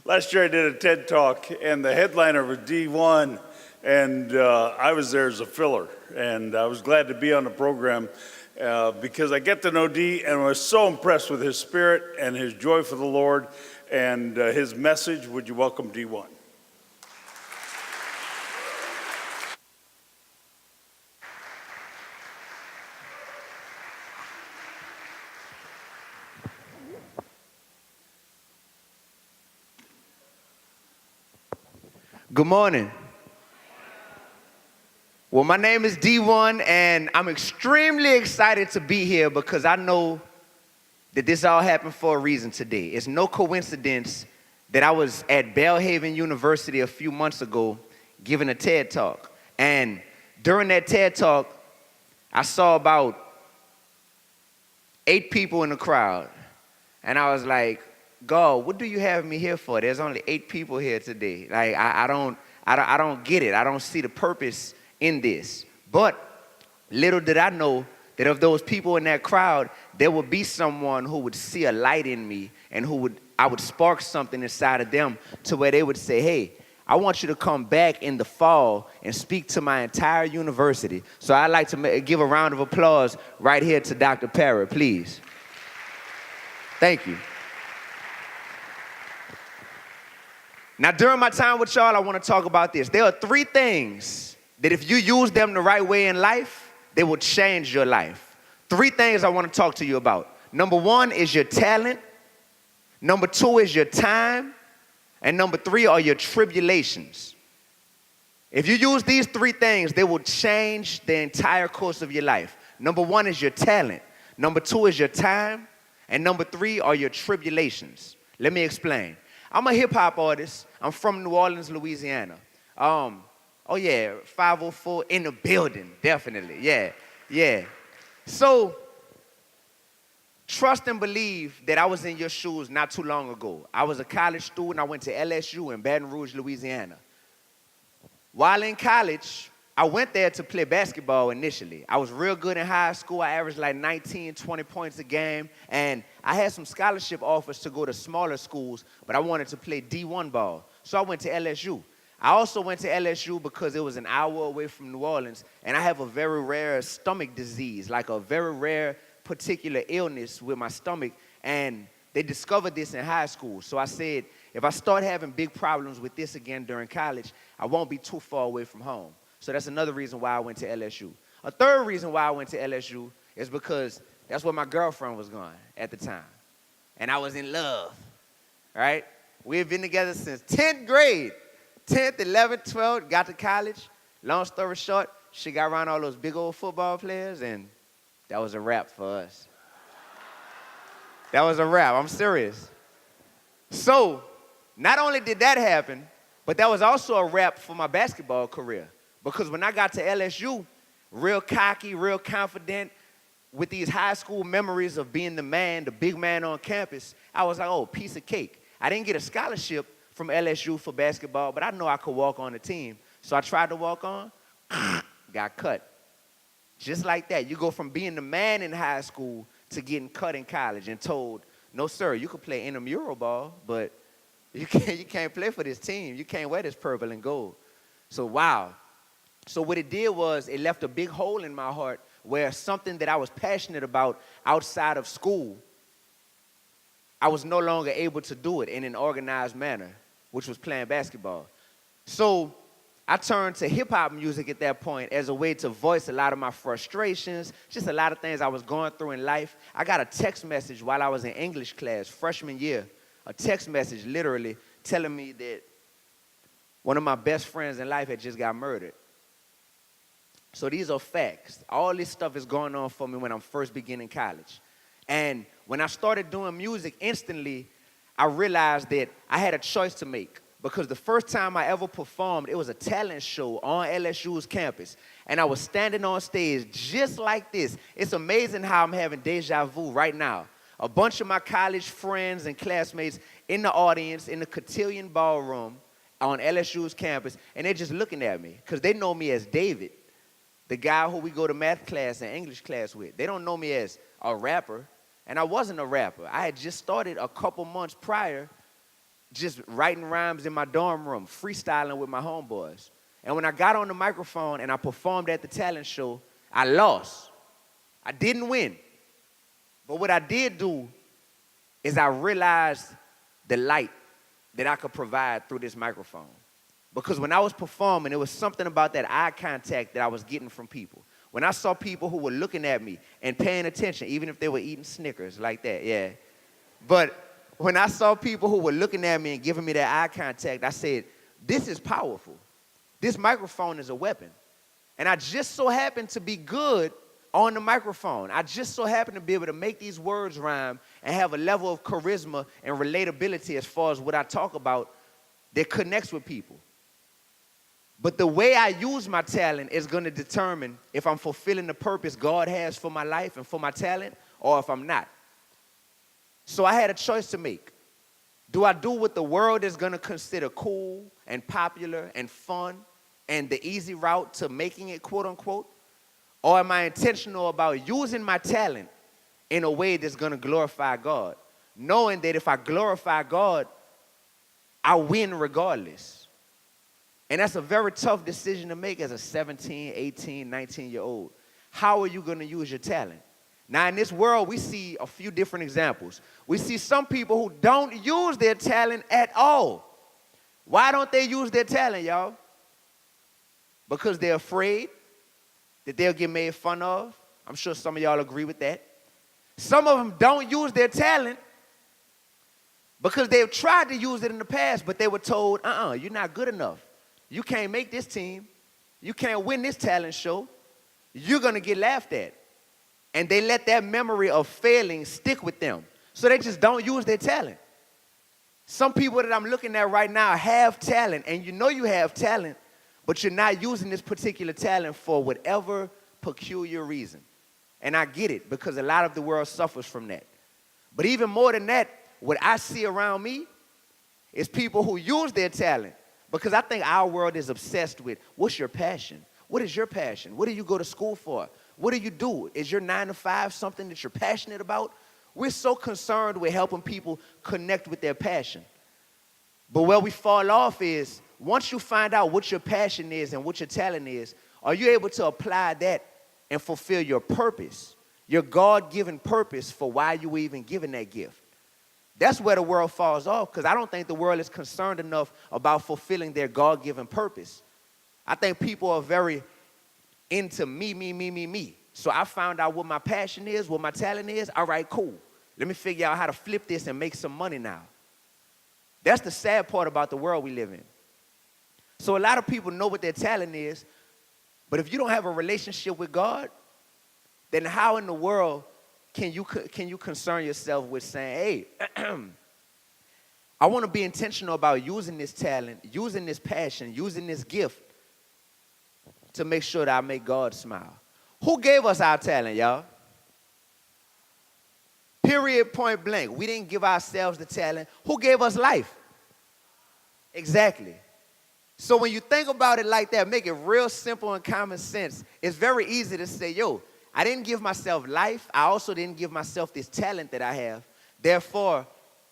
Last year I did a TED Talk, and the headliner was Dee-1, and I was there as a filler. And I was glad to be on the program because I get to know Dee, and I was so impressed with his spirit and his joy for the Lord and his message. Would you welcome Dee-1? Good morning. Well, my name is Dee-1, and I'm extremely excited to be here because I know that this all happened for a reason today. It's no coincidence that I was at Belhaven University a few months ago giving a TED Talk. And during that TED Talk, I saw about 8 people in the crowd. And I was like, God, what do you have me here for? There's only 8 people here today. Like, I don't get it. I don't see the purpose in this. But little did I know that of those people in that crowd, there would be someone who would see a light in me and I would spark something inside of them to where they would say, hey, I want you to come back in the fall and speak to my entire university. So I'd like to give a round of applause right here to Dr. Parrott, please. Thank you. Now, during my time with y'all, I want to talk about this. There are 3 things that if you use them the right way in life, they will change your life. 3 things I want to talk to you about. Number 1 is your talent. Number 2 is your time. And number 3 are your tribulations. If you use these 3 things, they will change the entire course of your life. Number 1 is your talent. Number 2 is your time. And number 3 are your tribulations. Let me explain. I'm a hip-hop artist. I'm from New Orleans, Louisiana. Oh, yeah, 504 in the building, definitely. Yeah. So, trust and believe that I was in your shoes not too long ago. I was a college student. I went to LSU in Baton Rouge, Louisiana. While in college, I went there to play basketball initially. I was real good in high school. I averaged like 19, 20 points a game. And I had some scholarship offers to go to smaller schools, but I wanted to play D1 ball. So I went to LSU. I also went to LSU because it was an hour away from New Orleans, and I have a very rare stomach disease, like a very rare particular illness with my stomach, and they discovered this in high school. So I said, if I start having big problems with this again during college, I won't be too far away from home. So that's another reason why I went to LSU. A third reason why I went to LSU is because that's where my girlfriend was going at the time. And I was in love, right? We had been together since 10th grade. 10th, 11th, 12th, got to college. Long story short, she got around all those big old football players, and that was a wrap for us. That was a wrap. I'm serious. So, not only did that happen, but that was also a wrap for my basketball career. Because when I got to LSU, real cocky, real confident, with these high school memories of being the man, the big man on campus, I was like, oh, piece of cake. I didn't get a scholarship from LSU for basketball, but I know I could walk on the team. So I tried to walk on, got cut. Just like that. You go from being the man in high school to getting cut in college and told, no, sir, you can play intramural ball, but you can't play for this team. You can't wear this purple and gold. So, wow. So what it did was it left a big hole in my heart where something that I was passionate about outside of school, I was no longer able to do it in an organized manner, which was playing basketball. So I turned to hip-hop music at that point as a way to voice a lot of my frustrations, just a lot of things I was going through in life. I got a text message while I was in English class, freshman year, a text message literally telling me that one of my best friends in life had just got murdered. So these are facts. All this stuff is going on for me when I'm first beginning college. And when I started doing music, instantly, I realized that I had a choice to make. Because the first time I ever performed, it was a talent show on LSU's campus. And I was standing on stage just like this. It's amazing how I'm having deja vu right now. A bunch of my college friends and classmates in the audience, in the cotillion ballroom on LSU's campus, and they're just looking at me because they know me as David, the guy who we go to math class and English class with. They don't know me as a rapper, and I wasn't a rapper. I had just started a couple months prior just writing rhymes in my dorm room, freestyling with my homeboys. And when I got on the microphone and I performed at the talent show, I lost. I didn't win. But what I did do is I realized the light that I could provide through this microphone. Because when I was performing, it was something about that eye contact that I was getting from people. When I saw people who were looking at me and paying attention, even if they were eating Snickers like that, yeah. But when I saw people who were looking at me and giving me that eye contact, I said, this is powerful. This microphone is a weapon. And I just so happened to be good on the microphone. I just so happened to be able to make these words rhyme and have a level of charisma and relatability as far as what I talk about that connects with people. But the way I use my talent is going to determine if I'm fulfilling the purpose God has for my life and for my talent, or if I'm not. So I had a choice to make. Do I do what the world is going to consider cool and popular and fun and the easy route to making it, quote unquote? Or am I intentional about using my talent in a way that's going to glorify God, knowing that if I glorify God, I win regardless? And that's a very tough decision to make as a 17, 18, 19-year-old. How are you going to use your talent? Now, in this world, we see a few different examples. We see some people who don't use their talent at all. Why don't they use their talent, y'all? Because they're afraid that they'll get made fun of. I'm sure some of y'all agree with that. Some of them don't use their talent because they've tried to use it in the past, but they were told, you're not good enough. You can't make this team. You can't win this talent show. You're going to get laughed at. And they let that memory of failing stick with them. So they just don't use their talent. Some people that I'm looking at right now have talent, and you know you have talent, but you're not using this particular talent for whatever peculiar reason. And I get it, because a lot of the world suffers from that. But even more than that, what I see around me is people who use their talent. Because I think our world is obsessed with, what's your passion? What is your passion? What do you go to school for? What do you do? Is your 9 to 5 something that you're passionate about? We're so concerned with helping people connect with their passion. But where we fall off is, once you find out what your passion is and what your talent is, are you able to apply that and fulfill your purpose, your God-given purpose for why you were even given that gift? That's where the world falls off, because I don't think the world is concerned enough about fulfilling their God-given purpose. I think people are very into me. So I found out what my passion is, what my talent is. All right, cool. Let me figure out how to flip this and make some money now. That's the sad part about the world we live in. So a lot of people know what their talent is, but if you don't have a relationship with God, then how in the world can you concern yourself with saying, hey, I want to be intentional about using this talent, using this passion, using this gift to make sure that I make God smile? Who gave us our talent, y'all? Period, point blank. We didn't give ourselves the talent. Who gave us life? Exactly. So when you think about it like that, make it real simple and common sense, it's very easy to say, yo, I didn't give myself life. I also didn't give myself this talent that I have. Therefore,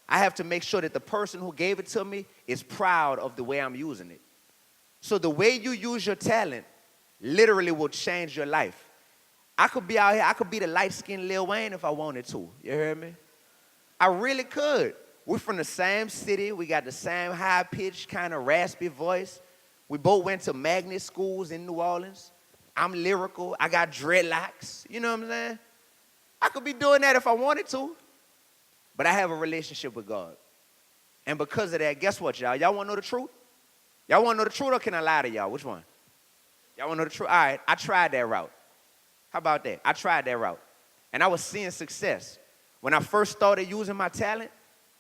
I have to make sure that the person who gave it to me is proud of the way I'm using it. So the way you use your talent literally will change your life. I could be out here, I could be the light-skinned Lil Wayne if I wanted to. You heard me? I really could. We're from the same city. We got the same high-pitched, kind of raspy voice. We both went to magnet schools in New Orleans. I'm lyrical. I got dreadlocks. You know what I'm saying? I could be doing that if I wanted to. But I have a relationship with God. And because of that, guess what, y'all? Y'all want to know the truth? Y'all want to know the truth, or can I lie to y'all? Which one? Y'all want to know the truth? All right, I tried that route. How about that? I tried that route. And I was seeing success. When I first started using my talent,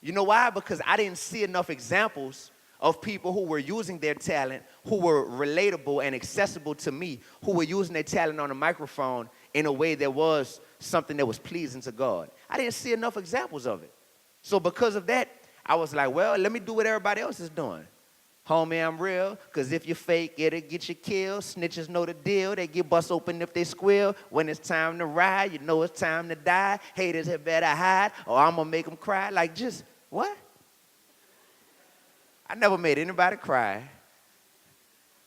you know why? Because I didn't see enough examples of people who were using their talent, who were relatable and accessible to me, who were using their talent on a microphone in a way that was something that was pleasing to God. I didn't see enough examples of it. So because of that, I was like, well, let me do what everybody else is doing. Homie, I'm real, because if you fake, it'll get you killed. Snitches know the deal. They get bust open if they squeal. When it's time to ride, you know it's time to die. Haters had better hide, or I'm going to make them cry. Like, just, what? I never made anybody cry.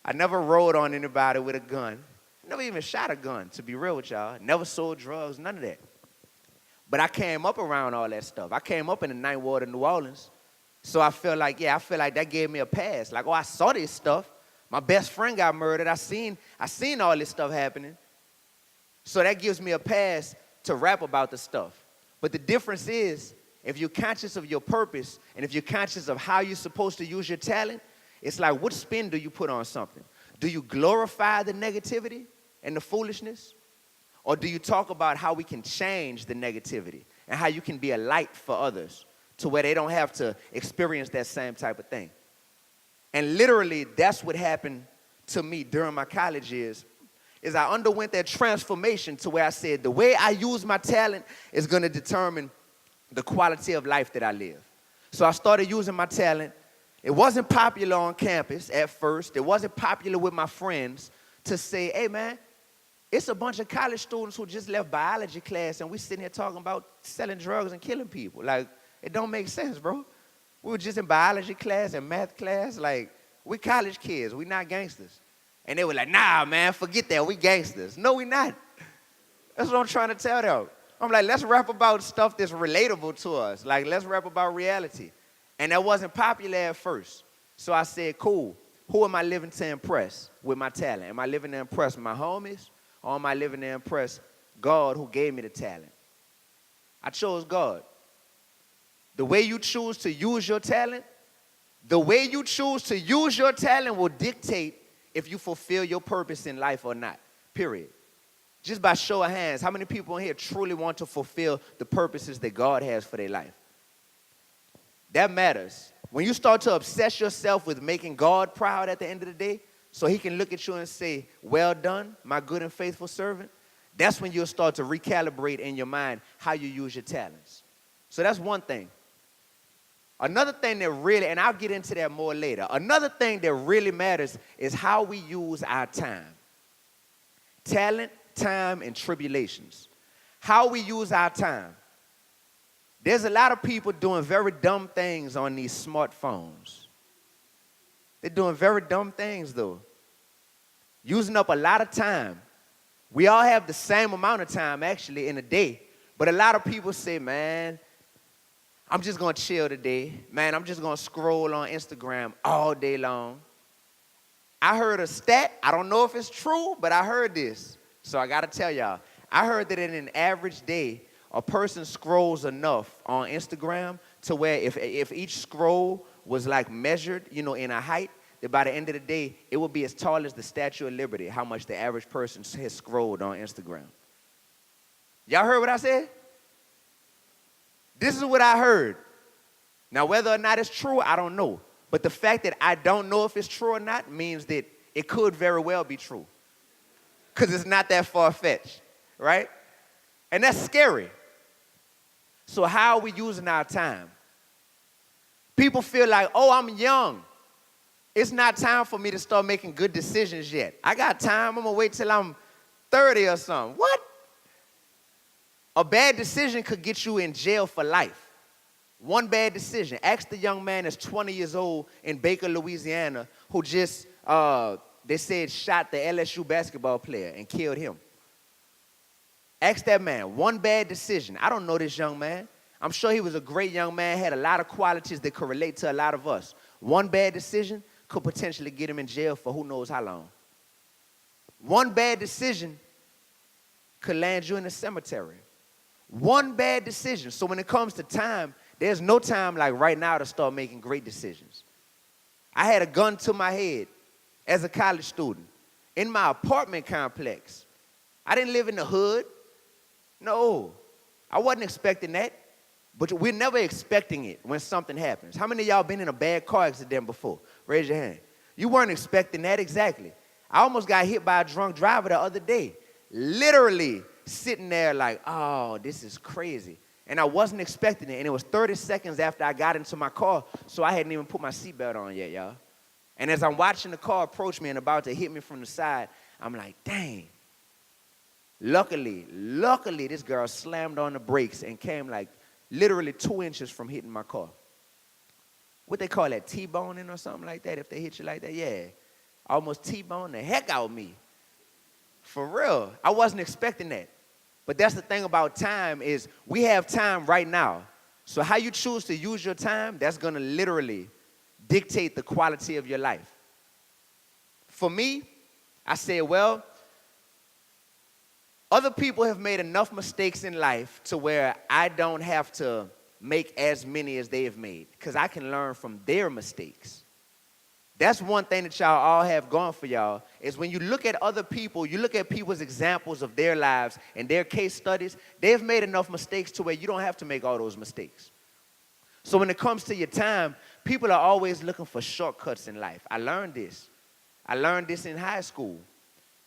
I never rode on anybody with a gun. Never even shot a gun, to be real with y'all. Never sold drugs, none of that. But I came up around all that stuff. I came up in the Ninth Ward of New Orleans. So I feel like that gave me a pass. Like, oh, I saw this stuff. My best friend got murdered. I seen all this stuff happening. So that gives me a pass to rap about the stuff. But the difference is, if you're conscious of your purpose and if you're conscious of how you're supposed to use your talent, it's like, what spin do you put on something? Do you glorify the negativity and the foolishness? Or do you talk about how we can change the negativity and how you can be a light for others to where they don't have to experience that same type of thing? And literally, that's what happened to me during my college years, is I underwent that transformation to where I said, the way I use my talent is going to determine the quality of life that I live. So I started using my talent. It wasn't popular on campus at first. It wasn't popular with my friends to say, hey, man, it's a bunch of college students who just left biology class and we sitting here talking about selling drugs and killing people. Like, it don't make sense, bro. We were just in biology class and math class. Like, we college kids. We not gangsters. And they were like, nah, man, forget that. We gangsters. No, we not. That's what I'm trying to tell them. I'm like, let's rap about stuff that's relatable to us. Like, let's rap about reality. And that wasn't popular at first. So I said, cool. Who am I living to impress with my talent? Am I living to impress my homies? Or am I living to impress God who gave me the talent? I chose God. The way you choose to use your talent, will dictate if you fulfill your purpose in life or not, period. Just by show of hands, how many people in here truly want to fulfill the purposes that God has for their life? That matters. When you start to obsess yourself with making God proud at the end of the day, so he can look at you and say, well done, my good and faithful servant, that's when you'll start to recalibrate in your mind how you use your talents. So that's one thing. Another thing that really, and I'll get into that more later, another thing that really matters is how we use our time. Talent, time, and tribulations. How we use our time. There's a lot of people doing very dumb things on these smartphones. They're doing very dumb things, though. Using up a lot of time. We all have the same amount of time, actually, in a day. But a lot of people say, man, I'm just going to chill today. Man, I'm just going to scroll on Instagram all day long. I heard a stat. I don't know if it's true, but I heard this. So I got to tell y'all. I heard that in an average day, a person scrolls enough on Instagram to where if each scroll was like measured, in a height, that by the end of the day, it will be as tall as the Statue of Liberty, how much the average person has scrolled on Instagram. Y'all heard what I said? This is what I heard. Now, whether or not it's true, I don't know. But the fact that I don't know if it's true or not means that it could very well be true. Because it's not that far-fetched, right? And that's scary. So how are we using our time? People feel like, oh, I'm young. It's not time for me to start making good decisions yet. I got time. I'm going to wait till I'm 30 or something. What? A bad decision could get you in jail for life. One bad decision. Ask the young man that's 20 years old in Baker, Louisiana, who just, they said, shot the LSU basketball player and killed him. Ask that man. One bad decision. I don't know this young man. I'm sure he was a great young man, had a lot of qualities that could relate to a lot of us. One bad decision could potentially get him in jail for who knows how long. One bad decision could land you in a cemetery. One bad decision. So when it comes to time, there's no time like right now to start making great decisions. I had a gun to my head as a college student in my apartment complex. I didn't live in the hood. No, I wasn't expecting that. But we're never expecting it when something happens. How many of y'all been in a bad car accident before? Raise your hand. You weren't expecting that exactly. I almost got hit by a drunk driver the other day. Literally sitting there like, oh, this is crazy. And I wasn't expecting it. And it was 30 seconds after I got into my car, so I hadn't even put my seatbelt on yet, y'all. And as I'm watching the car approach me and about to hit me from the side, I'm like, dang. Luckily, this girl slammed on the brakes and came like literally 2 inches from hitting my car. what they call that, T-boning or something like that, if they hit you like that, yeah. Almost T-boned the heck out of me. For real. I wasn't expecting that. But that's the thing about time is we have time right now. So how you choose to use your time, that's going to literally dictate the quality of your life. For me, I said, well, other people have made enough mistakes in life to where I don't have to make as many as they have made because I can learn from their mistakes. That's one thing that y'all all have going for y'all is when you look at other people, you look at people's examples of their lives and their case studies, they've made enough mistakes to where you don't have to make all those mistakes. So when it comes to your time, people are always looking for shortcuts in life. I learned this. I learned this in high school.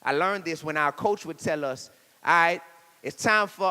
I learned this when our coach would tell us, all right, it's time for,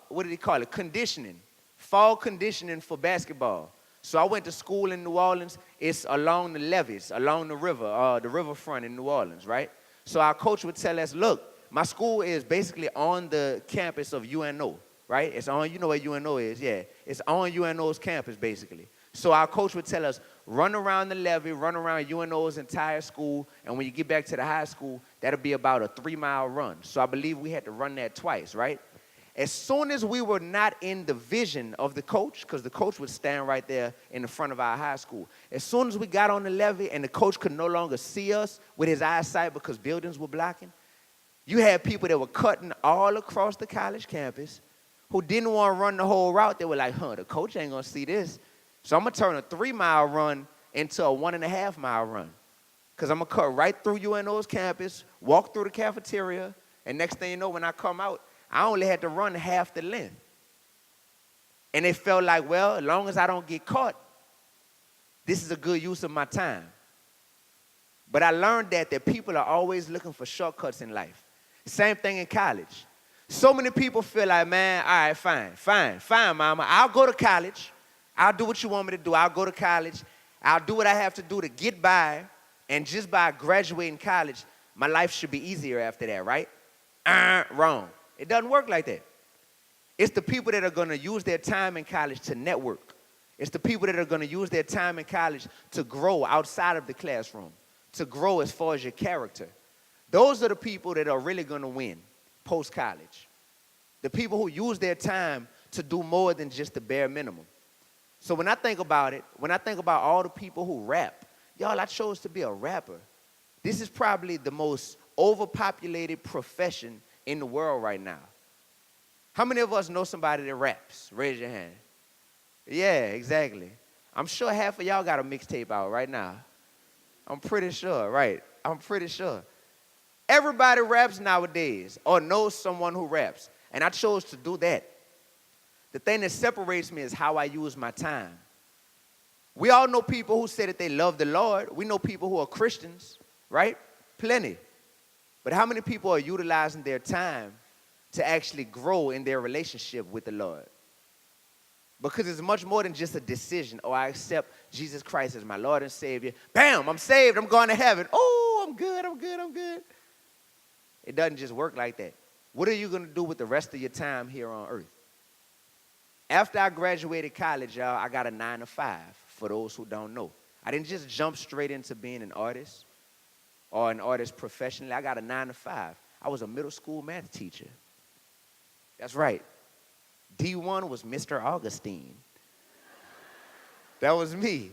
what did he call it, conditioning, fall conditioning for basketball. So I went to school in New Orleans. It's along the levees, along the riverfront in New Orleans, right? So our coach would tell us, look, my school is basically on the campus of UNO, right? It's on, you know where UNO is, yeah. It's on UNO's campus, basically. So our coach would tell us, run around the levee, run around UNO's entire school, and when you get back to the high school, that'll be about a 3-mile run. So I believe we had to run that twice, right? As soon as we were not in the vision of the coach, because the coach would stand right there in the front of our high school, as soon as we got on the levee and the coach could no longer see us with his eyesight because buildings were blocking, you had people that were cutting all across the college campus who didn't want to run the whole route. They were like, the coach ain't going to see this. So I'm going to turn a 3-mile run into a 1.5-mile run because I'm going to cut right through UNO's campus, walk through the cafeteria, and next thing you know, when I come out, I only had to run half the length. And it felt like, well, as long as I don't get caught, this is a good use of my time. But I learned that people are always looking for shortcuts in life. Same thing in college. So many people feel like, man, all right, fine, mama. I'll go to college. I'll do what you want me to do. I'll go to college. I'll do what I have to do to get by. And just by graduating college, my life should be easier after that, right? Wrong. It doesn't work like that. It's the people that are going to use their time in college to network. It's the people that are going to use their time in college to grow outside of the classroom, to grow as far as your character. Those are the people that are really going to win post-college. The people who use their time to do more than just the bare minimum. So when I think about it, when I think about all the people who rap, y'all, I chose to be a rapper. This is probably the most overpopulated profession in the world right now. How many of us know somebody that raps? Raise your hand. Yeah, exactly. I'm sure half of y'all got a mixtape out right now. I'm pretty sure, right? I'm pretty sure. Everybody raps nowadays or knows someone who raps, and I chose to do that. The thing that separates me is how I use my time. We all know people who say that they love the Lord. We know people who are Christians, right? Plenty. But how many people are utilizing their time to actually grow in their relationship with the Lord? Because it's much more than just a decision. Oh, I accept Jesus Christ as my Lord and Savior. Bam, I'm saved. I'm going to heaven. Oh, I'm good. It doesn't just work like that. What are you going to do with the rest of your time here on earth? After I graduated college, y'all, I got a 9-to-5, for those who don't know. I didn't just jump straight into being an artist or an artist professionally. I got a 9-to-5. I was a middle school math teacher. That's right. Dee-1 was Mr. Augustine. That was me.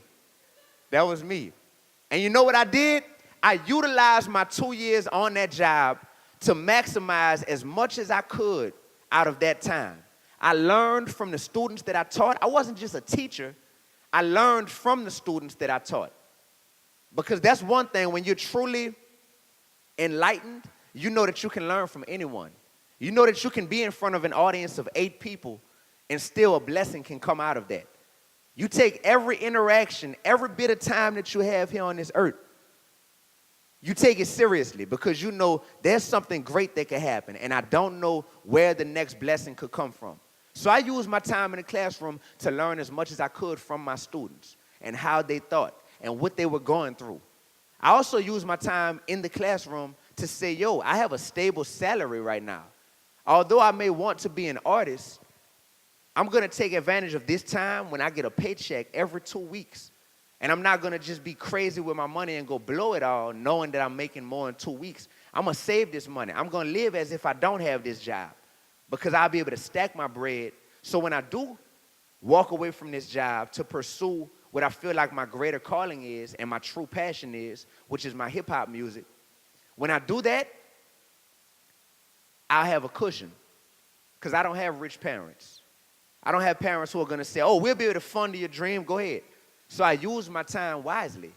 And you know what I did? I utilized my 2 years on that job to maximize as much as I could out of that time. I learned from the students that I taught. I wasn't just a teacher. I learned from the students that I taught. Because that's one thing, when you're truly enlightened, you know that you can learn from anyone. You know that you can be in front of an audience of 8 people and still a blessing can come out of that. You take every interaction, every bit of time that you have here on this earth, you take it seriously because you know there's something great that could happen and I don't know where the next blessing could come from. So I use my time in the classroom to learn as much as I could from my students and how they thought and what they were going through. I also use my time in the classroom to say, yo, I have a stable salary right now. Although I may want to be an artist, I'm going to take advantage of this time when I get a paycheck every 2 weeks. And I'm not going to just be crazy with my money and go blow it all knowing that I'm making more in 2 weeks. I'm going to save this money. I'm going to live as if I don't have this job because I'll be able to stack my bread. So when I do walk away from this job to pursue what I feel like my greater calling is and my true passion is, which is my hip-hop music, when I do that, I'll have a cushion because I don't have rich parents. I don't have parents who are going to say, oh, we'll be able to fund your dream. Go ahead. So I use my time wisely.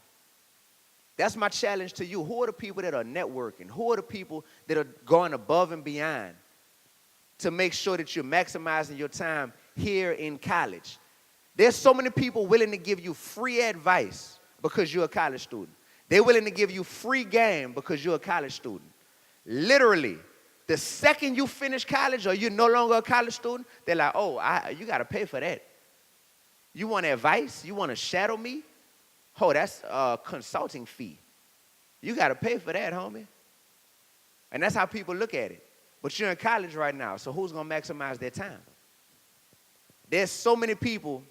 That's my challenge to you. Who are the people that are networking? Who are the people that are going above and beyond to make sure that you're maximizing your time here in college? There's so many people willing to give you free advice because you're a college student. They're willing to give you free game because you're a college student. Literally, the second you finish college or you're no longer a college student, they're like, oh, you got to pay for that. You want advice? You want to shadow me? Oh, that's a consulting fee. You got to pay for that, homie. And that's how people look at it. But you're in college right now, so who's going to maximize their time? There's so many people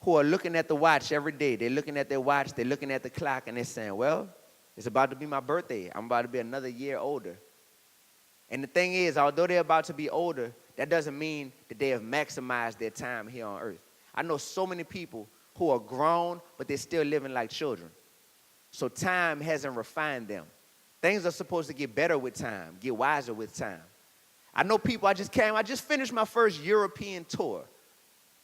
who are looking at the watch every day. They're looking at their watch, they're looking at the clock, and they're saying, well, it's about to be my birthday. I'm about to be another year older. And the thing is, although they're about to be older, that doesn't mean that they have maximized their time here on earth. I know so many people who are grown, but they're still living like children. So time hasn't refined them. Things are supposed to get better with time, get wiser with time. I know people, I just finished my first European tour.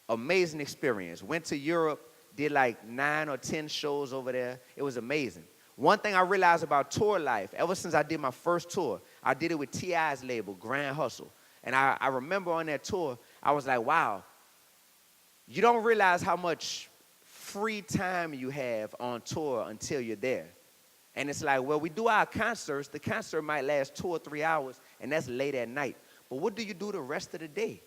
Amazing experience. Went to Europe, did like 9 or 10 shows over there. It was amazing. One thing I realized about tour life, ever since I did my first tour, I did it with T.I.'s label, Grand Hustle. And I remember on that tour, I was like, wow, you don't realize how much free time you have on tour until you're there. And it's like, well, we do our concerts. The concert might last 2 or 3 hours, and that's late at night. But what do you do the rest of the day?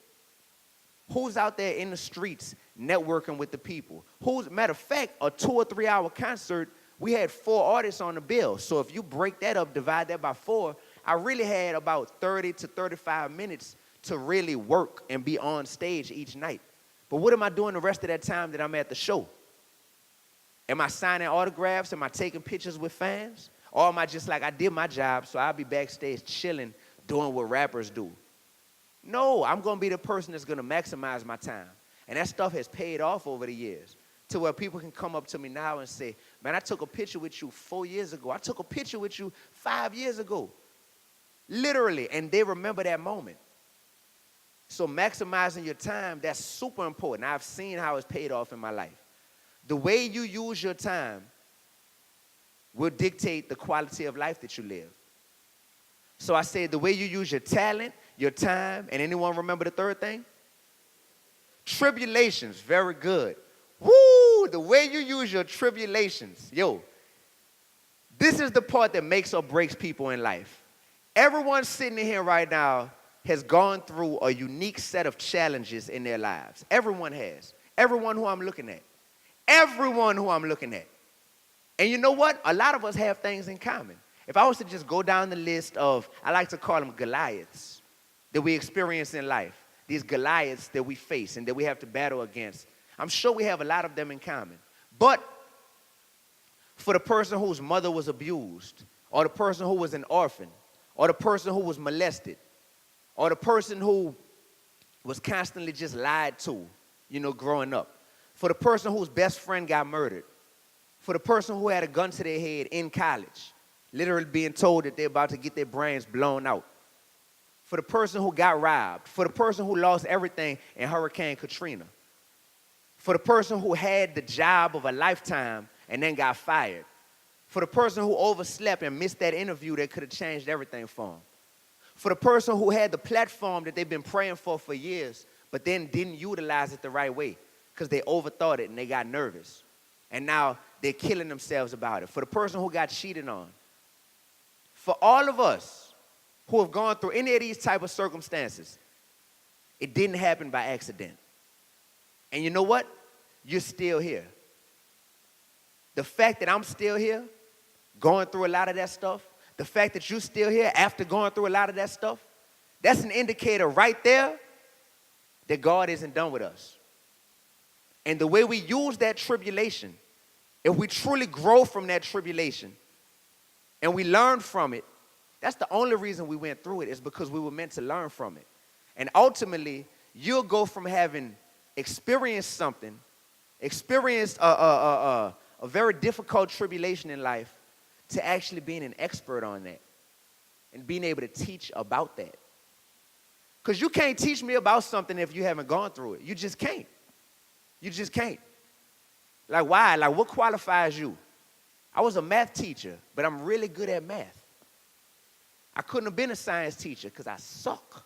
Who's out there in the streets networking with the people? Matter of fact, a 2 or 3 hour concert, we had 4 artists on the bill. So if you break that up, divide that by 4, I really had about 30 to 35 minutes to really work and be on stage each night. But what am I doing the rest of that time that I'm at the show? Am I signing autographs? Am I taking pictures with fans? Or am I just like, I did my job, so I'll be backstage chilling, doing what rappers do? No, I'm going to be the person that's going to maximize my time. And that stuff has paid off over the years to where people can come up to me now and say, man, I took a picture with you 4 years ago. I took a picture with you 5 years ago. Literally, and they remember that moment. So maximizing your time, that's super important. I've seen how it's paid off in my life. The way you use your time will dictate the quality of life that you live. So I said the way you use your talent, your time, and anyone remember the third thing? Tribulations, very good. Woo, the way you use your tribulations. Yo, this is the part that makes or breaks people in life. Everyone sitting in here right now has gone through a unique set of challenges in their lives. Everyone has. Everyone who I'm looking at. Everyone who I'm looking at. And you know what? A lot of us have things in common. If I was to just go down the list of, I like to call them Goliaths that we experience in life, these Goliaths that we face and that we have to battle against, I'm sure we have a lot of them in common. But for the person whose mother was abused, or the person who was an orphan, or the person who was molested, or the person who was constantly just lied to, growing up, for the person whose best friend got murdered, for the person who had a gun to their head in college, literally being told that they're about to get their brains blown out, for the person who got robbed, for the person who lost everything in Hurricane Katrina, for the person who had the job of a lifetime and then got fired, for the person who overslept and missed that interview that could have changed everything for them, for the person who had the platform that they've been praying for years, but then didn't utilize it the right way because they overthought it and they got nervous. And now they're killing themselves about it. For the person who got cheated on. For all of us who have gone through any of these type of circumstances, it didn't happen by accident. And you know what? You're still here. The fact that I'm still here, going through a lot of that stuff, the fact that you're still here after going through a lot of that stuff, that's an indicator right there that God isn't done with us. And the way we use that tribulation, if we truly grow from that tribulation and we learn from it, that's the only reason we went through it, is because we were meant to learn from it. And ultimately, you'll go from having experienced something, experienced a very difficult tribulation in life, to actually being an expert on that and being able to teach about that. Because you can't teach me about something if you haven't gone through it. You just can't. You just can't. Like, why? Like, what qualifies you? I was a math teacher, but I'm really good at math. I couldn't have been a science teacher because I suck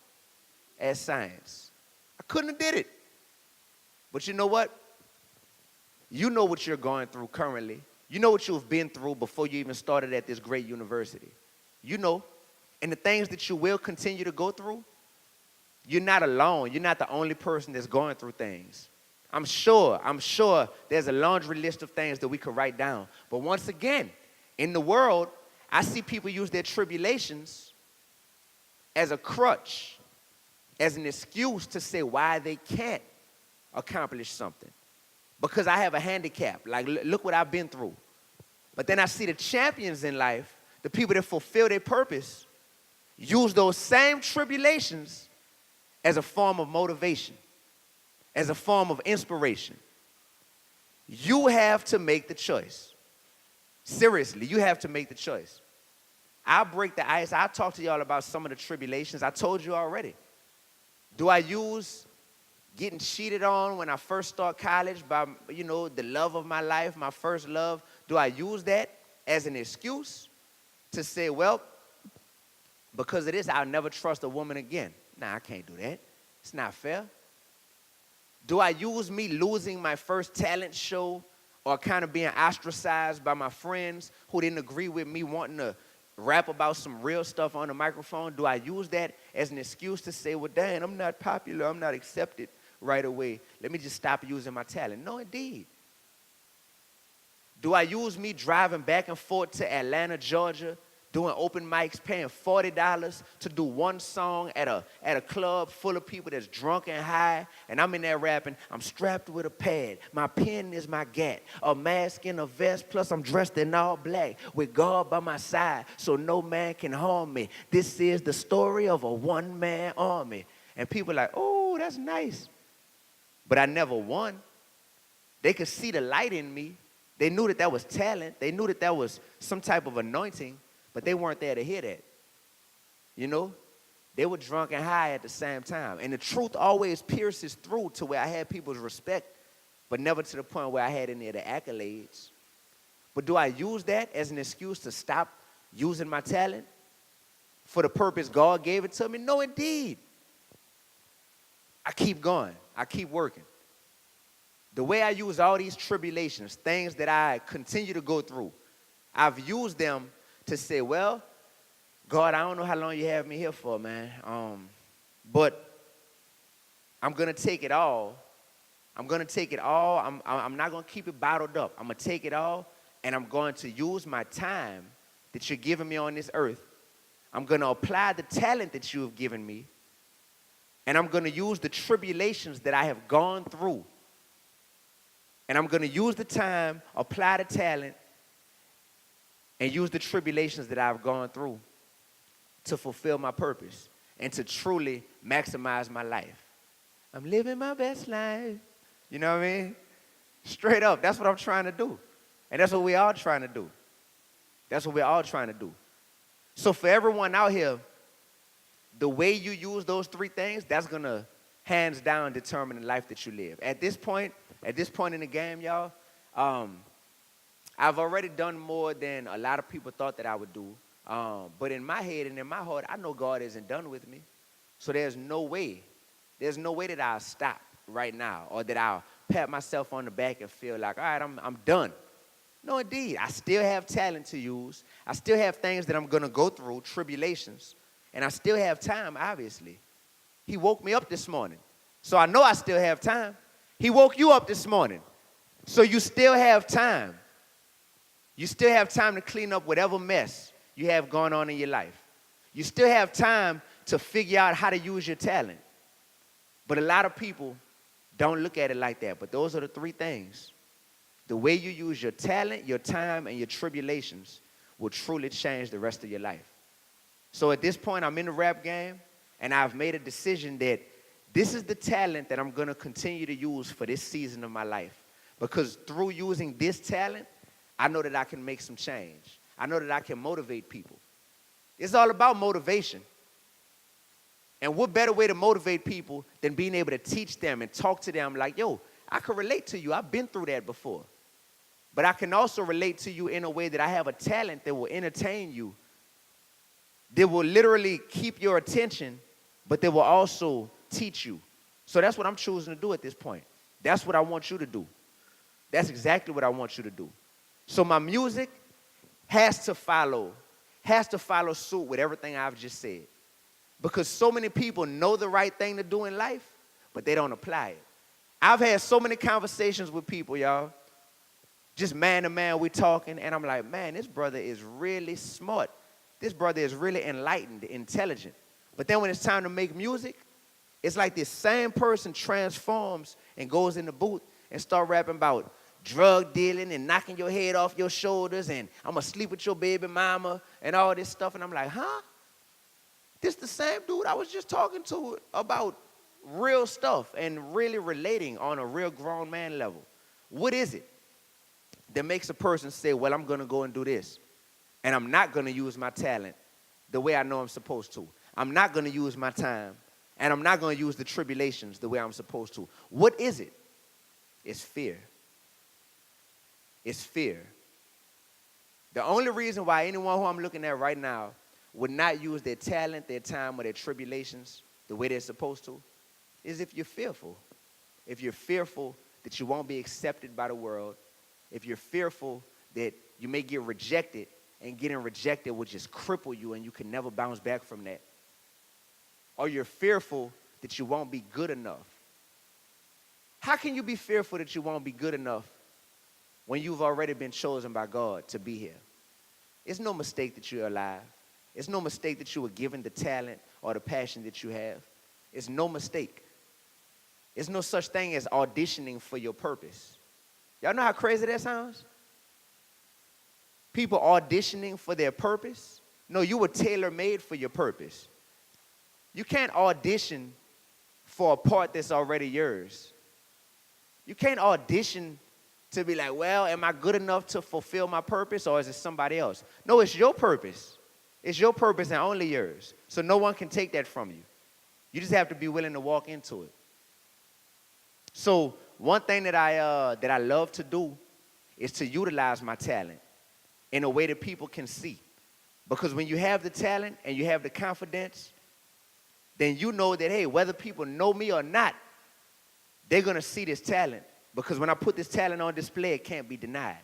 at science. I couldn't have did it. But you know what? You know what you're going through currently. You know what you've been through before you even started at this great university. You know. And the things that you will continue to go through, you're not alone. You're not the only person that's going through things. I'm sure there's a laundry list of things that we could write down. But once again, in the world, I see people use their tribulations as a crutch, as an excuse to say why they can't accomplish something. Because I have a handicap. Like, look what I've been through. But then I see the champions in life, the people that fulfill their purpose, use those same tribulations as a form of motivation, as a form of inspiration. You have to make the choice. Seriously, you have to make the choice. I'll break the ice. I'll talk to y'all about some of the tribulations. I told you already. Do I use getting cheated on when I first start college by, the love of my life, my first love? Do I use that as an excuse to say, well, because of this, I'll never trust a woman again? Nah, I can't do that. It's not fair. Do I use me losing my first talent show or kind of being ostracized by my friends who didn't agree with me wanting to rap about some real stuff on the microphone? Do I use that as an excuse to say, well, dang, I'm not popular, I'm not accepted right away, let me just stop using my talent? No, indeed. Do I use me driving back and forth to Atlanta, Georgia, doing open mics, paying $40 to do one song at a club full of people that's drunk and high, and I'm in there rapping, I'm strapped with a pad, my pen is my gat, a mask and a vest, plus I'm dressed in all black, with God by my side, so no man can harm me. This is the story of a one-man army. And people are like, oh, that's nice. But I never won. They could see the light in me. They knew that was talent. They knew that was some type of anointing. But they weren't there to hear that. They were drunk and high at the same time. And the truth always pierces through to where I had people's respect, but never to the point where I had any of the accolades. But do I use that as an excuse to stop using my talent for the purpose God gave it to me? No, indeed. I keep going. I keep working. The way I use all these tribulations, things that I continue to go through, I've used them to say, well, God, I don't know how long you have me here for, man. But I'm going to take it all. I'm going to take it all. I'm not going to keep it bottled up. I'm going to take it all, and I'm going to use my time that you're giving me on this earth. I'm going to apply the talent that you have given me, and I'm going to use the tribulations that I have gone through. And I'm going to use the time, apply the talent, and use the tribulations that I've gone through to fulfill my purpose and to truly maximize my life. I'm living my best life. You know what I mean? Straight up, that's what I'm trying to do. And that's what we're all trying to do. That's what we're all trying to do. So for everyone out here, the way you use those three things, that's going to hands down determine the life that you live. At this point in the game, y'all, I've already done more than a lot of people thought that I would do. But in my head and in my heart, I know God isn't done with me. So there's no way that I'll stop right now or that I'll pat myself on the back and feel like, all right, I'm done. No, indeed. I still have talent to use. I still have things that I'm going to go through, tribulations. And I still have time, obviously. He woke me up this morning. So I know I still have time. He woke you up this morning. So you still have time. You still have time to clean up whatever mess you have going on in your life. You still have time to figure out how to use your talent. But a lot of people don't look at it like that. But those are the three things. The way you use your talent, your time, and your tribulations will truly change the rest of your life. So at this point, I'm in the rap game, and I've made a decision that this is the talent that I'm going to continue to use for this season of my life. Because through using this talent, I know that I can make some change. I know that I can motivate people. It's all about motivation. And what better way to motivate people than being able to teach them and talk to them like, yo, I can relate to you. I've been through that before. But I can also relate to you in a way that I have a talent that will entertain you, that will literally keep your attention, but that will also teach you. So that's what I'm choosing to do at this point. That's what I want you to do. That's exactly what I want you to do. So my music has to follow suit with everything I've just said. Because so many people know the right thing to do in life, but they don't apply it. I've had so many conversations with people, y'all. Just man to man, we talking, and I'm like, man, this brother is really smart. This brother is really enlightened, intelligent. But then when it's time to make music, it's like this same person transforms and goes in the booth and start rapping about drug dealing and knocking your head off your shoulders and I'm going to sleep with your baby mama and all this stuff. And I'm like, huh? This the same dude I was just talking to about real stuff and really relating on a real grown man level. What is it that makes a person say, well, I'm going to go and do this, and I'm not going to use my talent the way I know I'm supposed to. I'm not going to use my time, and I'm not going to use the tribulations the way I'm supposed to. What is it? It's fear. It's fear. The only reason why anyone who I'm looking at right now would not use their talent, their time, or their tribulations the way they're supposed to is if you're fearful. If you're fearful that you won't be accepted by the world, if you're fearful that you may get rejected, and getting rejected will just cripple you and you can never bounce back from that. Or you're fearful that you won't be good enough. How can you be fearful that you won't be good enough when you've already been chosen by God to be here? It's no mistake that you're alive. It's no mistake that you were given the talent or the passion that you have. It's no mistake. There's no such thing as auditioning for your purpose. Y'all know how crazy that sounds? People auditioning for their purpose? No, you were tailor-made for your purpose. You can't audition for a part that's already yours. You can't audition to be like, well, am I good enough to fulfill my purpose, or is it somebody else? No, it's your purpose. It's your purpose and only yours. So no one can take that from you. You just have to be willing to walk into it. So one thing that I love to do is to utilize my talent in a way that people can see. Because when you have the talent and you have the confidence, then you know that, hey, whether people know me or not, they're going to see this talent. Because when I put this talent on display, it can't be denied.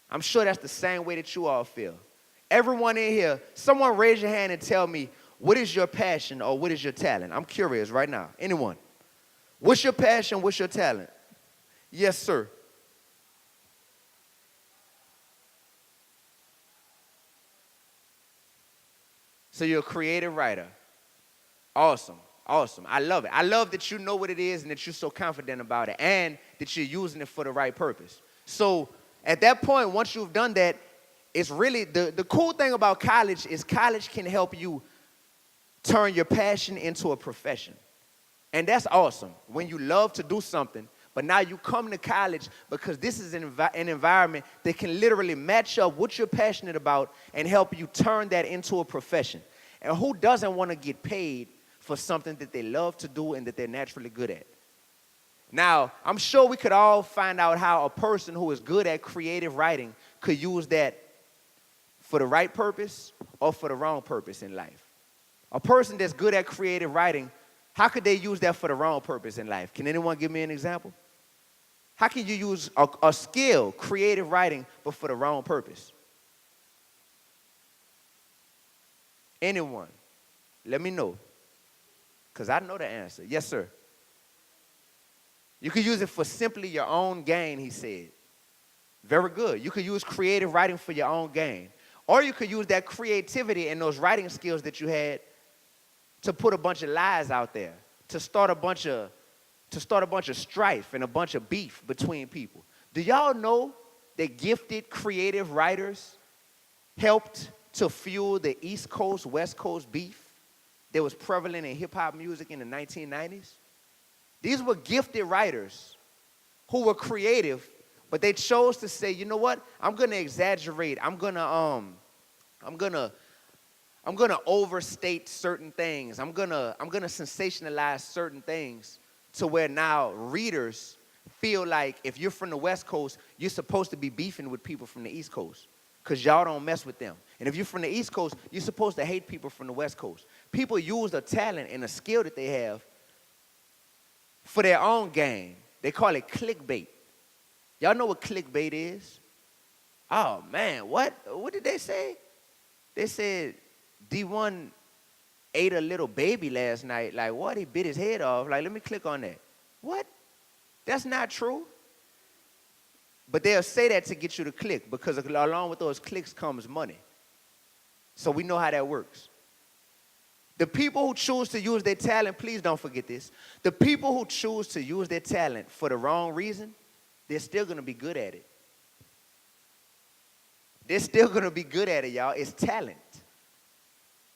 I'm sure that's the same way that you all feel. Everyone in here, someone raise your hand and tell me, what is your passion or what is your talent? I'm curious right now. Anyone? What's your passion? What's your talent? Yes, sir. So you're a creative writer. Awesome. Awesome. I love it. I love that you know what it is and that you're so confident about it and that you're using it for the right purpose. So at that point, once you've done that, it's really, the cool thing about college is college can help you turn your passion into a profession. And that's awesome when you love to do something, but now you come to college because this is an environment that can literally match up what you're passionate about and help you turn that into a profession. And who doesn't want to get paid for something that they love to do and that they're naturally good at? Now, I'm sure we could all find out how a person who is good at creative writing could use that for the right purpose or for the wrong purpose in life. A person that's good at creative writing, how could they use that for the wrong purpose in life? Can anyone give me an example? How can you use a skill, creative writing, but for the wrong purpose? Anyone? Let me know, because I know the answer. Yes, sir. You could use it for simply your own gain, he said. Very good. You could use creative writing for your own gain. Or you could use that creativity and those writing skills that you had to put a bunch of lies out there, to start a bunch of strife and a bunch of beef between people. Do y'all know that gifted, creative writers helped to fuel the East Coast, West Coast beef that was prevalent in hip-hop music in the 1990s? These were gifted writers who were creative, but they chose to say, you know what? I'm gonna exaggerate. I'm gonna overstate certain things. I'm gonna sensationalize certain things to where now readers feel like if you're from the West Coast, you're supposed to be beefing with people from the East Coast because y'all don't mess with them. And if you're from the East Coast, you're supposed to hate people from the West Coast. People use a talent and a skill that they have for their own gain. They call it clickbait. Y'all know what clickbait is? Oh, man, what did they say? They said Dee-1 ate a little baby last night. Like, what? He bit his head off. Like, let me click on that. What? That's not true. But they'll say that to get you to click because along with those clicks comes money. So we know how that works. The people who choose to use their talent, please don't forget this. The people who choose to use their talent for the wrong reason, they're still going to be good at it. They're still going to be good at it, y'all. It's talent.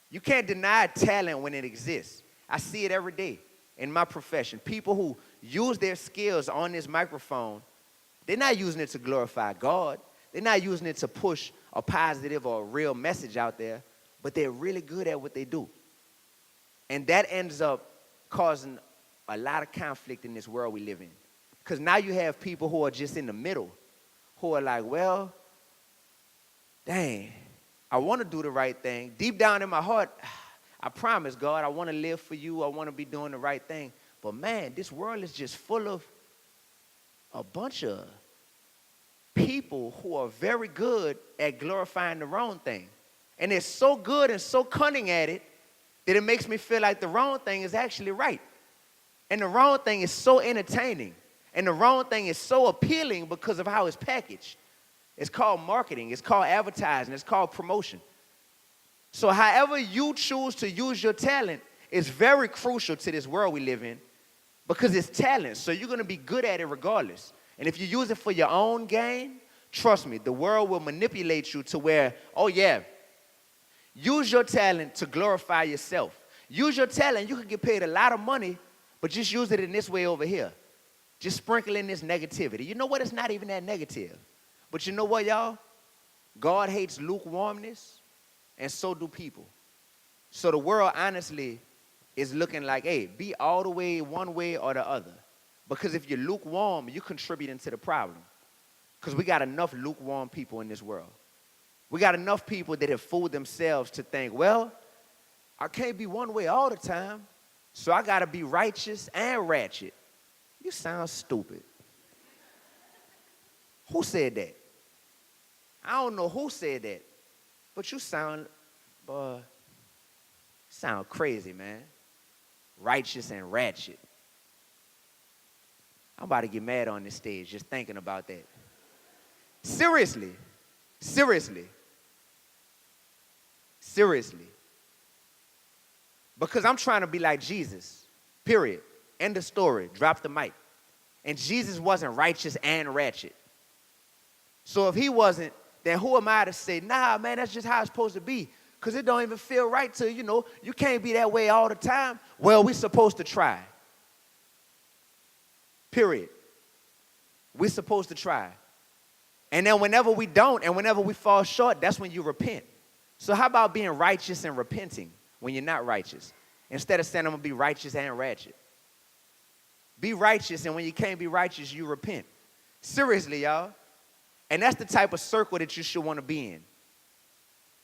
You can't deny talent when it exists. I see it every day in my profession. People who use their skills on this microphone, they're not using it to glorify God. They're not using it to push a positive or a real message out there, but they're really good at what they do. And that ends up causing a lot of conflict in this world we live in. Because now you have people who are just in the middle, who are like, well, dang, I want to do the right thing. Deep down in my heart, I promise, God, I want to live for you. I want to be doing the right thing. But, man, this world is just full of a bunch of people who are very good at glorifying the wrong thing. And they're so good and so cunning at it that it makes me feel like the wrong thing is actually right. And the wrong thing is so entertaining. And the wrong thing is so appealing because of how it's packaged. It's called marketing. It's called advertising. It's called promotion. So however you choose to use your talent is very crucial to this world we live in because it's talent. So you're going to be good at it regardless. And if you use it for your own gain, trust me, the world will manipulate you to where, oh yeah, use your talent to glorify yourself. Use your talent. You can get paid a lot of money, but just use it in this way over here. Just sprinkle in this negativity. You know what? It's not even that negative. But you know what, y'all? God hates lukewarmness, and so do people. So the world, honestly, is looking like, hey, be all the way one way or the other. Because if you're lukewarm, you're contributing to the problem. Because we got enough lukewarm people in this world. We got enough people that have fooled themselves to think, well, I can't be one way all the time, so I got to be righteous and ratchet. You sound stupid. Who said that? I don't know who said that, but you sound crazy, man. Righteous and ratchet. I'm about to get mad on this stage just thinking about that. Seriously. Because I'm trying to be like Jesus, period. End of story. Drop the mic. And Jesus wasn't righteous and ratchet. So if he wasn't, then who am I to say, nah, man, that's just how it's supposed to be. Because it don't even feel right to, you can't be that way all the time. Well, we're supposed to try. Period. We're supposed to try. And then whenever we don't and whenever we fall short, that's when you repent. So how about being righteous and repenting when you're not righteous? Instead of saying I'm going to be righteous and ratchet. Be righteous, and when you can't be righteous, you repent. Seriously, y'all. And that's the type of circle that you should want to be in.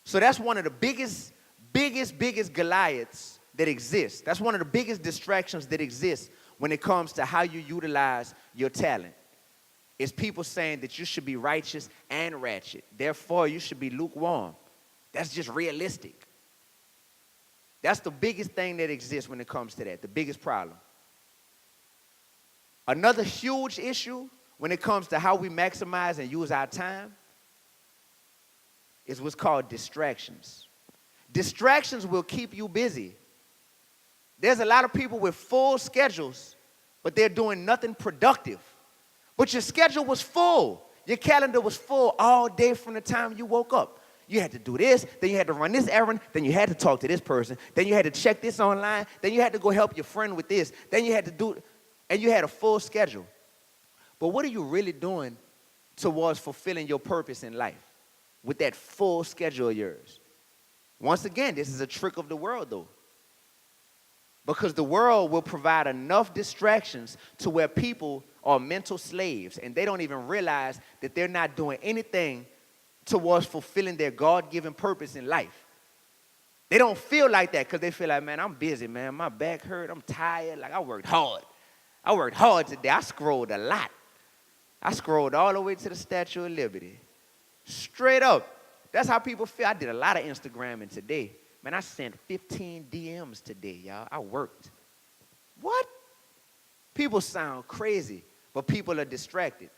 So that's one of the biggest Goliaths that exists. That's one of the biggest distractions that exists when it comes to how you utilize your talent. It's people saying that you should be righteous and ratchet. Therefore, you should be lukewarm. That's just realistic. That's the biggest thing that exists when it comes to that, the biggest problem. Another huge issue when it comes to how we maximize and use our time is what's called distractions. Distractions will keep you busy. There's a lot of people with full schedules, but they're doing nothing productive. But your schedule was full. Your calendar was full all day from the time you woke up. You had to do this, then you had to run this errand, then you had to talk to this person, then you had to check this online, then you had to go help your friend with this, then you had to do, and you had a full schedule. But what are you really doing towards fulfilling your purpose in life with that full schedule of yours? Once again, this is a trick of the world, though. Because the world will provide enough distractions to where people are mental slaves, and they don't even realize that they're not doing anything towards fulfilling their God-given purpose in life. They don't feel like that because they feel like, man, I'm busy, man. My back hurt. I'm tired. Like, I worked hard. I worked hard today. I scrolled a lot. I scrolled all the way to the Statue of Liberty. Straight up. That's how people feel. I did a lot of Instagramming today. Man, I sent 15 DMs today, y'all. I worked. What? People sound crazy, but people are distracted.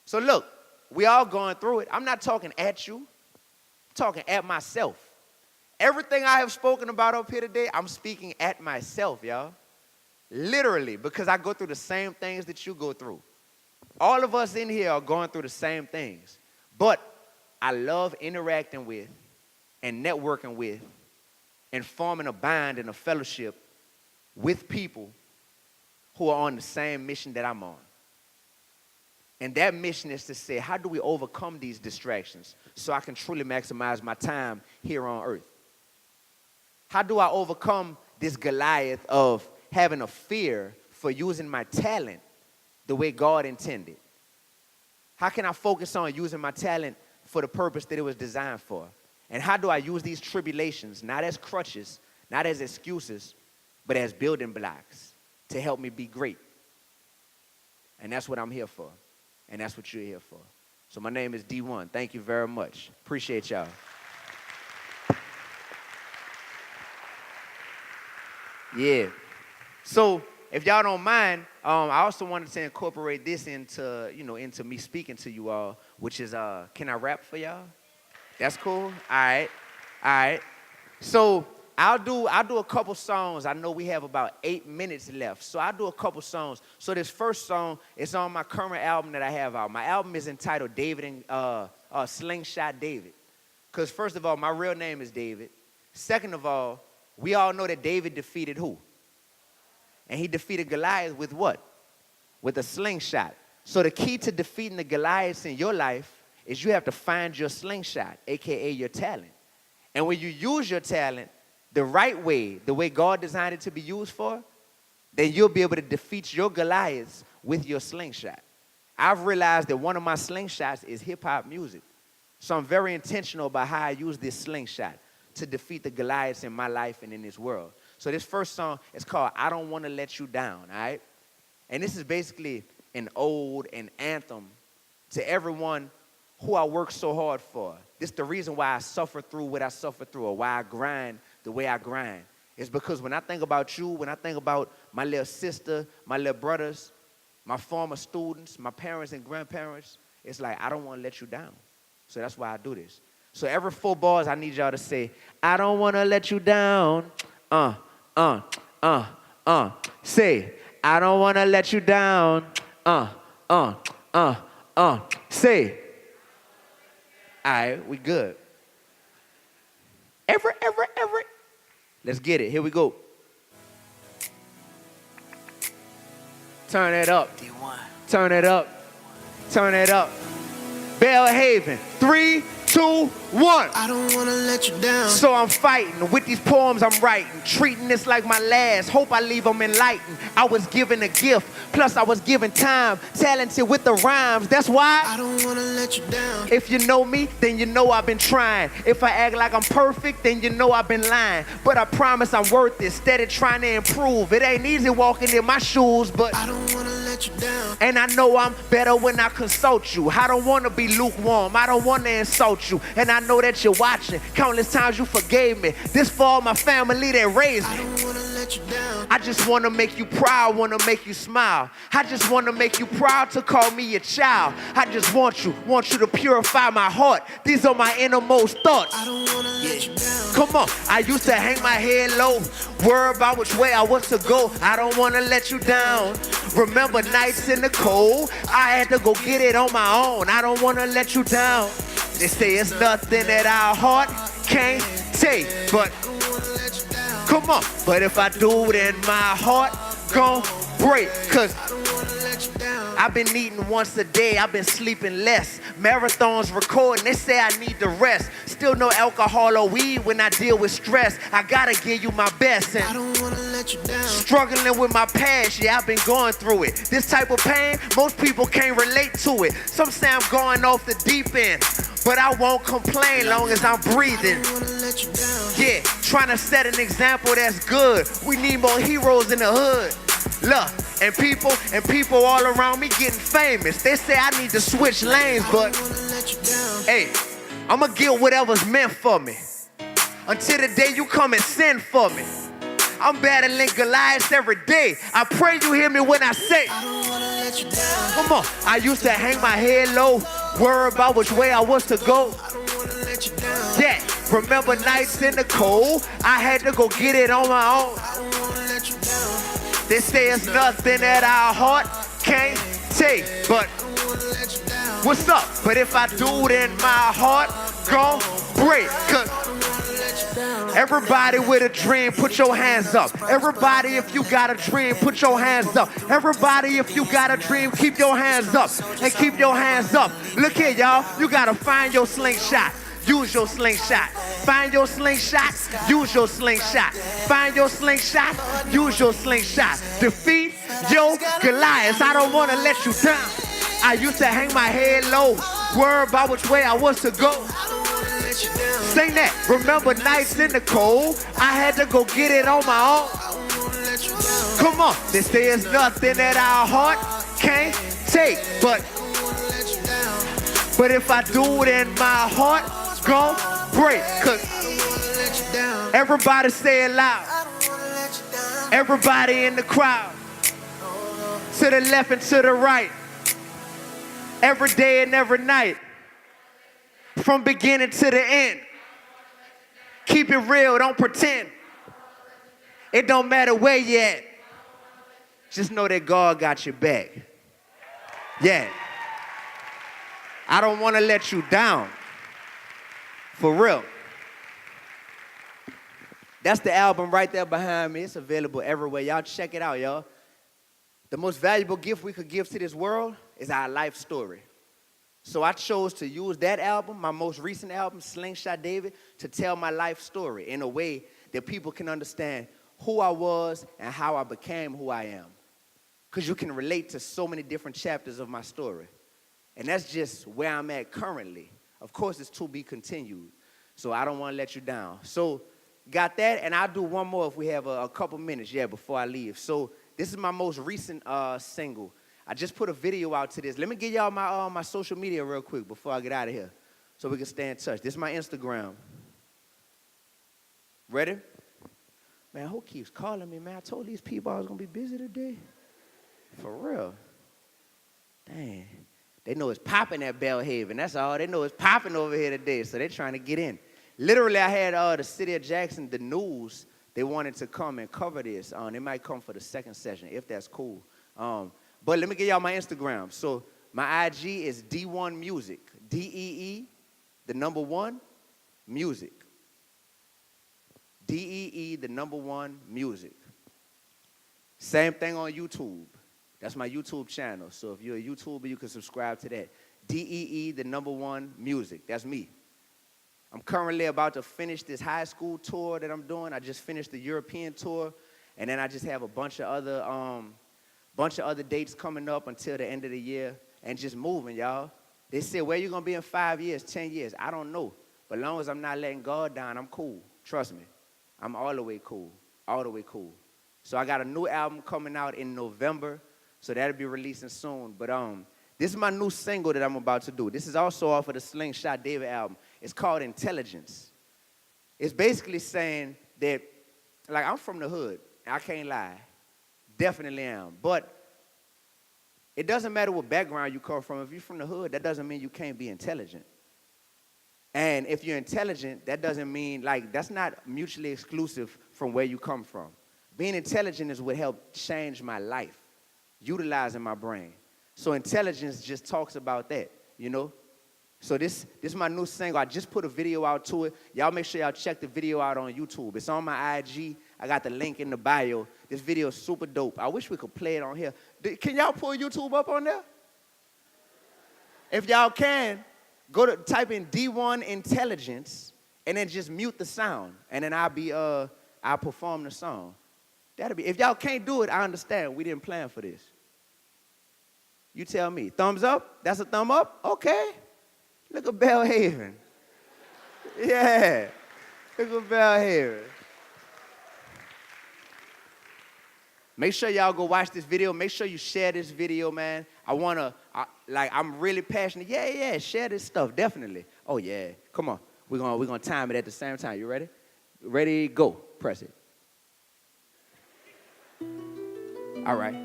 So look, we all going through it. I'm not talking at you. I'm talking at myself. Everything I have spoken about up here today, I'm speaking at myself, y'all. Literally, because I go through the same things that you go through. All of us in here are going through the same things. But I love interacting with and networking with and forming a bond and a fellowship with people who are on the same mission that I'm on. And that mission is to say, how do we overcome these distractions so I can truly maximize my time here on earth? How do I overcome this Goliath of having a fear for using my talent the way God intended? How can I focus on using my talent for the purpose that it was designed for? And how do I use these tribulations, not as crutches, not as excuses, but as building blocks to help me be great? And that's what I'm here for. And that's what you're here for. So my name is Dee-1. Thank you very much. Appreciate y'all. Yeah. So if y'all don't mind, I also wanted to incorporate this into, into me speaking to you all, which is, can I rap for y'all? That's cool? All right. So I'll do a couple songs. I know we have about 8 minutes left. So I'll do a couple songs. So this first song is on my current album that I have out. My album is entitled David and Slingshot David. Because first of all, my real name is David. Second of all, we all know that David defeated who? And he defeated Goliath with what? With a slingshot. So the key to defeating the Goliaths in your life is you have to find your slingshot, a.k.a. your talent. And when you use your talent the right way, the way God designed it to be used for, then you'll be able to defeat your Goliaths with your slingshot. I've realized that one of my slingshots is hip-hop music. So I'm very intentional about how I use this slingshot to defeat the Goliaths in my life and in this world. So this first song is called I Don't Want to Let You Down, all right? And this is basically an ode, an anthem to everyone who I work so hard for. This is the reason why I suffer through what I suffer through, or why I grind the way I grind. It's because when I think about you, when I think about my little sister, my little brothers, my former students, my parents and grandparents, it's like I don't want to let you down. So that's why I do this. So every 4 bars, I need y'all to say, I don't want to let you down. Say, I don't want to let you down. Say. All right, we good. Everett. Let's get it. Here we go. Turn it up. Dee-1. Turn it up. Turn it up. Belhaven. 3, 2, 1. I don't wanna let you down. So I'm fighting with these poems I'm writing, treating this like my last. Hope I leave them enlightened. I was given a gift, plus I was given time, talented with the rhymes. That's why I don't wanna let you down. if you know me, then you know I've been trying. If I act like I'm perfect, then you know I've been lying. But I promise I'm worth it, steady trying to improve. It ain't easy walking in my shoes, but I don't wanna let you down. and I know I'm better when I consult you. I don't want to be lukewarm. I don't want to insult you. And I know that you're watching. Countless times you forgave me. This for all my family that raised I me. don't wanna let you down. I just wanna make you proud, wanna make you smile. I just wanna make you proud to call me your child. I just want you to purify my heart. These are my innermost thoughts. I don't wanna let you down. Come on, I used to hang my head low, worry about which way I was to go. I don't wanna let you down. Remember nights in the cold, I had to go get it on my own. I don't wanna let you down. They say it's nothing that our heart can't take, but come on. But if I do, then my heart gon' break, 'cause I've been eating once a day, I've been sleeping less. Marathons recording, they say I need to rest. Still no alcohol or weed when I deal with stress. I gotta give you my best, I and don't wanna let you down. struggling with my past, yeah, I've been going through it. This type of pain, most people can't relate to it. Some say I'm going off the deep end, but I won't complain long as I'm breathing. I don't wanna let you down. Yeah, trying to set an example that's good. We need more heroes in the hood. Look, and people all around me getting famous. They say I need to switch lanes, I but don't wanna let you down. hey, I'ma get whatever's meant for me. Until the day you come and send for me. I'm battling Goliaths every day. I pray you hear me when I say, I don't wanna let you down. come on. I used to hang my head low, worry about which way I was to go. I don't wanna let you down. Yeah, remember nights in the cold, I had to go get it on my own. I don't wanna let you down. They say it's nothing that our heart can't take, but I don't wanna let you down. what's up? But if I do, then my heart gon' break, 'cause I don't wanna let you down. everybody with a dream, put your hands up. Everybody, if you got a dream, put your hands up. Everybody, if you got a dream, keep your hands up and keep your hands up. Look here, y'all, you gotta find your slingshot. Use your slingshot. Find your slingshot. Use your slingshot. Find your slingshot. Use your slingshot. Defeat your Goliaths. I don't wanna let you down. I used to hang my head low, worry about which way I was to go. I don't wanna let you down. Sing that. Remember nights in the cold, I had to go get it on my own. I don't wanna let you down. Come on, they say it's nothing that our heart can't take, but I don't wanna let you down. but if I do, then my heart gon' break, 'cause I don't wanna let you down. everybody say it loud. I don't wanna let you down. Everybody in the crowd, to the left and to the right, every day and every night, from beginning to the end. Keep it real, don't pretend. It don't matter where you at. Just know that God got your back. Yeah. I don't want to let you down. For real. That's the album right there behind me. It's available everywhere. Y'all check it out, y'all. The most valuable gift we could give to this world is our life story. So I chose to use that album, my most recent album, Slingshot David, to tell my life story in a way that people can understand who I was and how I became who I am. Because you can relate to so many different chapters of my story. And that's just where I'm at currently. Of course, it's to be continued. So I don't want to let you down. So got that, and I'll do one more if we have a couple minutes, before I leave. So this is my most recent single. I just put a video out to this. Let me give y'all my social media real quick before I get out of here so we can stay in touch. This is my Instagram. Ready? Man, who keeps calling me, man? I told these people I was going to be busy today. For real. Dang. They know it's popping at Belhaven. That's all. They know it's popping over here today, so they're trying to get in. Literally, I had the city of Jackson, the news, they wanted to come and cover this. They might come for the second session, if that's cool. But let me give y'all my Instagram. So my IG is Dee-1 Music. D-E-E, the number 1, music. D-E-E, the number 1, music. Same thing on YouTube. That's my YouTube channel. So if you're a YouTuber, you can subscribe to that. D-E-E, the number 1, music. That's me. I'm currently about to finish this high school tour that I'm doing. I just finished the European tour. And then I just have a bunch of other dates coming up until the end of the year. And just moving, y'all. They say, where you going to be in 5 years, 10 years? I don't know. But as long as I'm not letting God down, I'm cool. Trust me. I'm all the way cool. All the way cool. So I got a new album coming out in November. So that'll be releasing soon. But this is my new single that I'm about to do. This is also off of the Slingshot David album. It's called Intelligence. It's basically saying that, like, I'm from the hood. I can't lie. Definitely am. But it doesn't matter what background you come from. If you're from the hood, that doesn't mean you can't be intelligent. And if you're intelligent, that doesn't mean, like, that's not mutually exclusive from where you come from. Being intelligent is what helped change my life, utilizing my brain. So intelligence just talks about that, you know? So this is my new single. I just put a video out to it. Y'all make sure y'all check the video out on YouTube. It's on my IG. I got the link in the bio. This video is super dope. I wish we could play it on here. Can y'all pull YouTube up on there? If y'all can, type in Dee-1 Intelligence and then just mute the sound. And then I'll perform the song. That'll be, if y'all can't do it, I understand. We didn't plan for this. You tell me. Thumbs up? That's a thumb up? Okay. Look at Belhaven. Yeah. Look at Belhaven. Make sure y'all go watch this video. Make sure you share this video, man. I'm really passionate. Yeah, share this stuff, definitely. Oh, yeah. Come on. We're gonna time it at the same time. You ready? Ready, go. Press it. All right.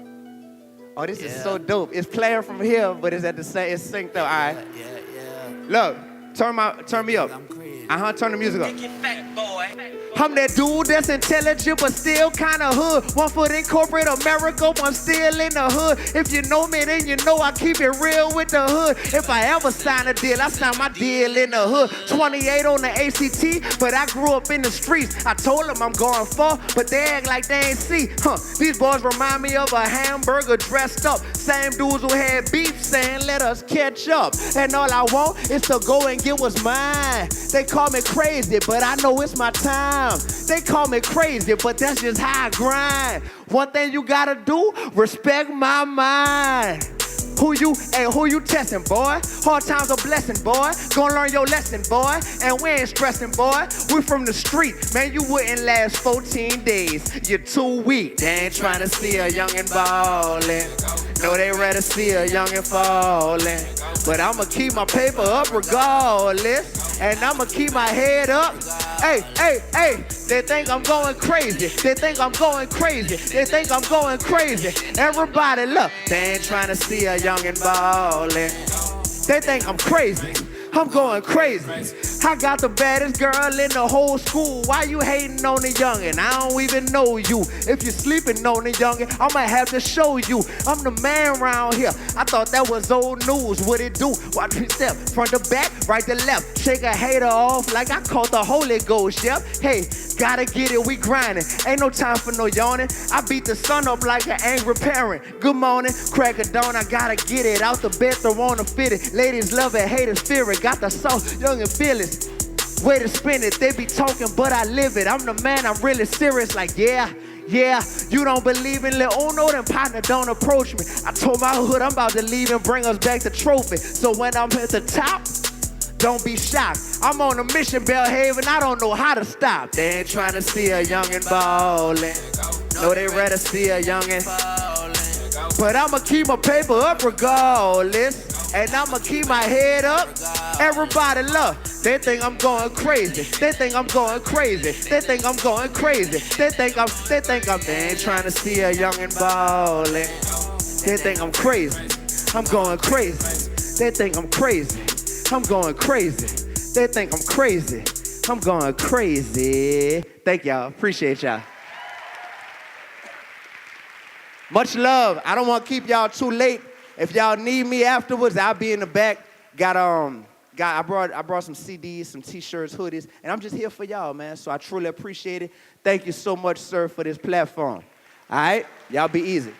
Oh, this is so dope. It's playing from here, but it's at the same, it's synced up. All right. Yeah. Look, turn me up. Turn the music up. I'm that dude that's intelligent but still kinda hood. One foot in corporate America, one still in the hood. If you know me, then you know I keep it real with the hood. If I ever sign a deal, I sign my deal in the hood. 28 on the ACT, but I grew up in the streets. I told them I'm going far, but they act like they ain't see. These boys remind me of a hamburger dressed up. Same dudes who had beef saying, let us catch up. And all I want is to go and get what's mine. They call me crazy, but I know it's my time. They call me crazy, but that's just how I grind. One thing you gotta do, respect my mind. Who you testing, boy? Hard times a blessing, boy. Gonna learn your lesson, boy. And we ain't stressing, boy. We from the street, man. You wouldn't last 14 days. You're too weak. They ain't trying to see a youngin' ballin'. No, they rather see a youngin' fallin'. But I'ma keep my paper up regardless. And I'ma keep my head up. Hey, they think I'm going crazy. They think I'm going crazy. They think I'm going crazy. Everybody look, they ain't trying to see a youngin' ballin'. They think I'm crazy. I'm going crazy. I got the baddest girl in the whole school. Why you hating on the youngin'? I don't even know you. If you're sleeping on the youngin', I might have to show you. I'm the man around here. I thought that was old news. What it do? Watch me step. Front to back, right to left. Shake a hater off like I caught the Holy Ghost, yep. Hey, gotta get it, we grinding. Ain't no time for no yawning. I beat the sun up like an angry parent. Good morning, crack of dawn, I gotta get it. Out the bed, throw on the fitted. Ladies love it, haters fear it. Got the soul, young and fearless. Way to spin it, they be talking, but I live it. I'm the man, I'm really serious, like yeah. You don't believe in Lil Uno, then partner, don't approach me. I told my hood I'm about to leave and bring us back the trophy. So when I'm at the top, don't be shocked. I'm on a mission, Belhaven, I don't know how to stop. They ain't trying to see a youngin' ballin'. No, they rather see a youngin' fallin'. But I'ma keep my paper up regardless. And I'ma keep my head up. Everybody look, they think I'm going crazy. They think I'm going crazy. They think I'm going crazy. They think they ain't trying to see a youngin' ballin'. They think I'm crazy. I'm going crazy. They think I'm crazy. I'm going crazy. They think I'm crazy. I'm going crazy. Thank y'all. Appreciate y'all. Much love. I don't want to keep y'all too late. If y'all need me afterwards, I'll be in the back. I brought some CDs, some T-shirts, hoodies, and I'm just here for y'all, man. So I truly appreciate it. Thank you so much, sir, for this platform. All right? Y'all be easy.